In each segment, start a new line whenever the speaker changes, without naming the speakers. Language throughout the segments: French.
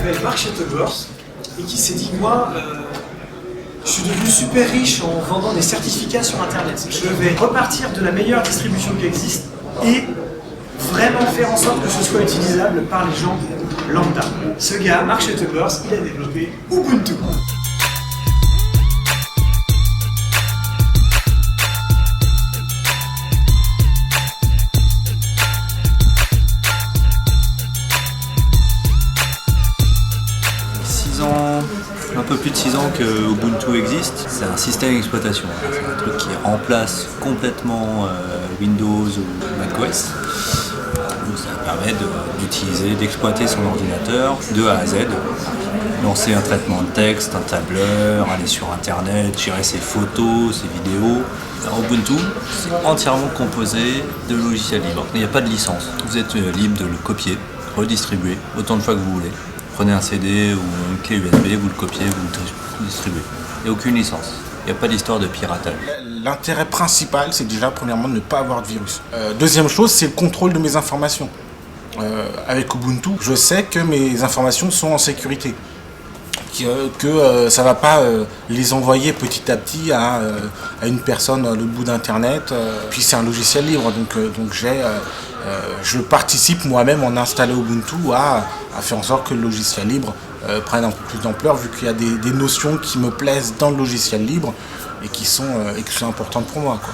s'appelle Mark Shuttleworth et qui s'est dit, moi, je suis devenu super riche en vendant des certificats sur Internet. Je vais repartir de la meilleure distribution qui existe et vraiment faire en sorte que ce soit utilisable par les gens lambda. Ce gars, Mark Shuttleworth, il a développé Ubuntu.
Un peu plus de 6 ans que Ubuntu existe. C'est un système d'exploitation. C'est un truc qui remplace complètement Windows ou macOS. Donc ça permet d'utiliser, d'exploiter son ordinateur de A à Z. Lancer un traitement de texte, un tableur, aller sur Internet, gérer ses photos, ses vidéos. Alors, Ubuntu, c'est entièrement composé de logiciels libres. Il n'y a pas de licence. Vous êtes libre de le copier, redistribuer autant de fois que vous voulez. Prenez un CD ou une clé USB, vous le copiez, vous le distribuez. Il n'y a aucune licence. Il n'y a pas d'histoire de piratage.
L'intérêt principal, c'est déjà, premièrement, de ne pas avoir de virus. Deuxième chose, c'est le contrôle de mes informations. Avec Ubuntu, je sais que mes informations sont en sécurité. Que ça ne va pas les envoyer petit à petit à une personne à l'autre bout d'Internet. Puis c'est un logiciel libre, donc je participe moi-même en installant Ubuntu à faire en sorte que le logiciel libre prenne un peu plus d'ampleur, vu qu'il y a des notions qui me plaisent dans le logiciel libre et qui sont importantes pour moi, quoi.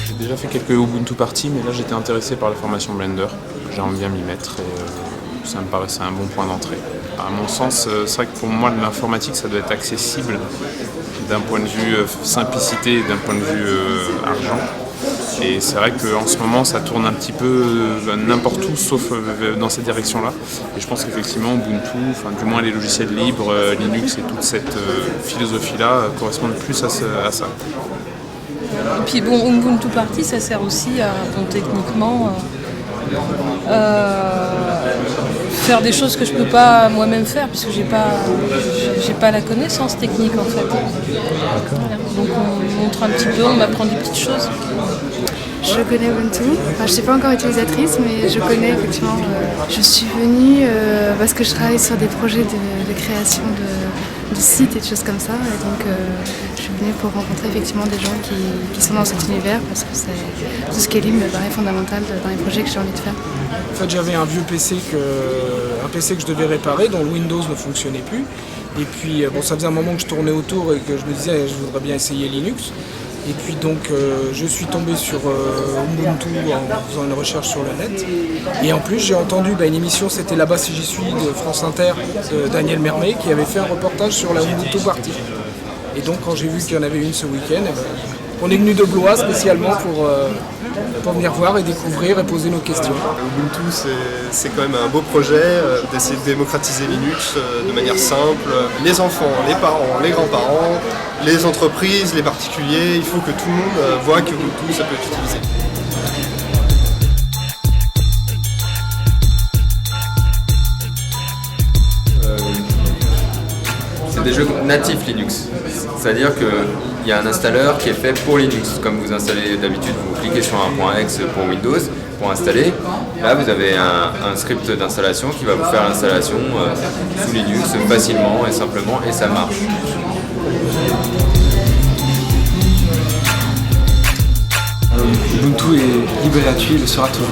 J'ai déjà fait quelques Ubuntu parties, mais là j'étais intéressé par la formation Blender. J'aimerais bien m'y mettre et ça me paraissait un bon point d'entrée. À mon sens, c'est vrai que pour moi l'informatique ça doit être accessible d'un point de vue simplicité et d'un point de vue argent. Et c'est vrai qu'en ce moment ça tourne un petit peu n'importe où sauf dans cette direction-là. Et je pense qu'effectivement Ubuntu, enfin du moins les logiciels libres, Linux et toute cette philosophie-là correspondent plus à ça.
Et puis bon, Ubuntu Party, ça sert aussi à, bon, techniquement, faire des choses que je peux pas moi-même faire, puisque j'ai pas la connaissance technique en fait. Voilà. Donc on montre un petit peu, on m'apprend des petites choses.
Je connais Ubuntu, enfin, je ne suis pas encore utilisatrice, mais je connais effectivement. Je suis venue parce que je travaille sur des projets de création de sites et de choses comme ça, et donc je suis venue pour rencontrer effectivement des gens qui sont dans cet univers, parce que tout ce qui est libre me paraît fondamental dans les projets que j'ai envie de faire.
En fait, j'avais un vieux PC que je devais réparer, dont Windows ne fonctionnait plus. Et puis bon, ça faisait un moment que je tournais autour et que je me disais je voudrais bien essayer Linux. Et puis donc je suis tombé sur Ubuntu en faisant une recherche sur le net. Et en plus j'ai entendu une émission, c'était Là-bas si j'y suis de France Inter, de Daniel Mermet, qui avait fait un reportage sur la Ubuntu Party. Et donc quand j'ai vu qu'il y en avait une ce week-end, on est venu de Blois spécialement pour venir voir et découvrir et poser nos questions.
Ubuntu, c'est quand même un beau projet d'essayer de démocratiser Linux de manière simple. Les enfants, les parents, les grands-parents, les entreprises, les particuliers, il faut que tout le monde voit que Ubuntu, ça peut être utilisé.
C'est des jeux natifs Linux, c'est-à-dire qu'il y a un installeur qui est fait pour Linux. Comme vous installez d'habitude, vous cliquez sur un .exe pour Windows, pour installer. Là, vous avez un script d'installation qui va vous faire l'installation sous Linux facilement et simplement, et ça marche.
Ubuntu est libre et gratuit, il le sera toujours.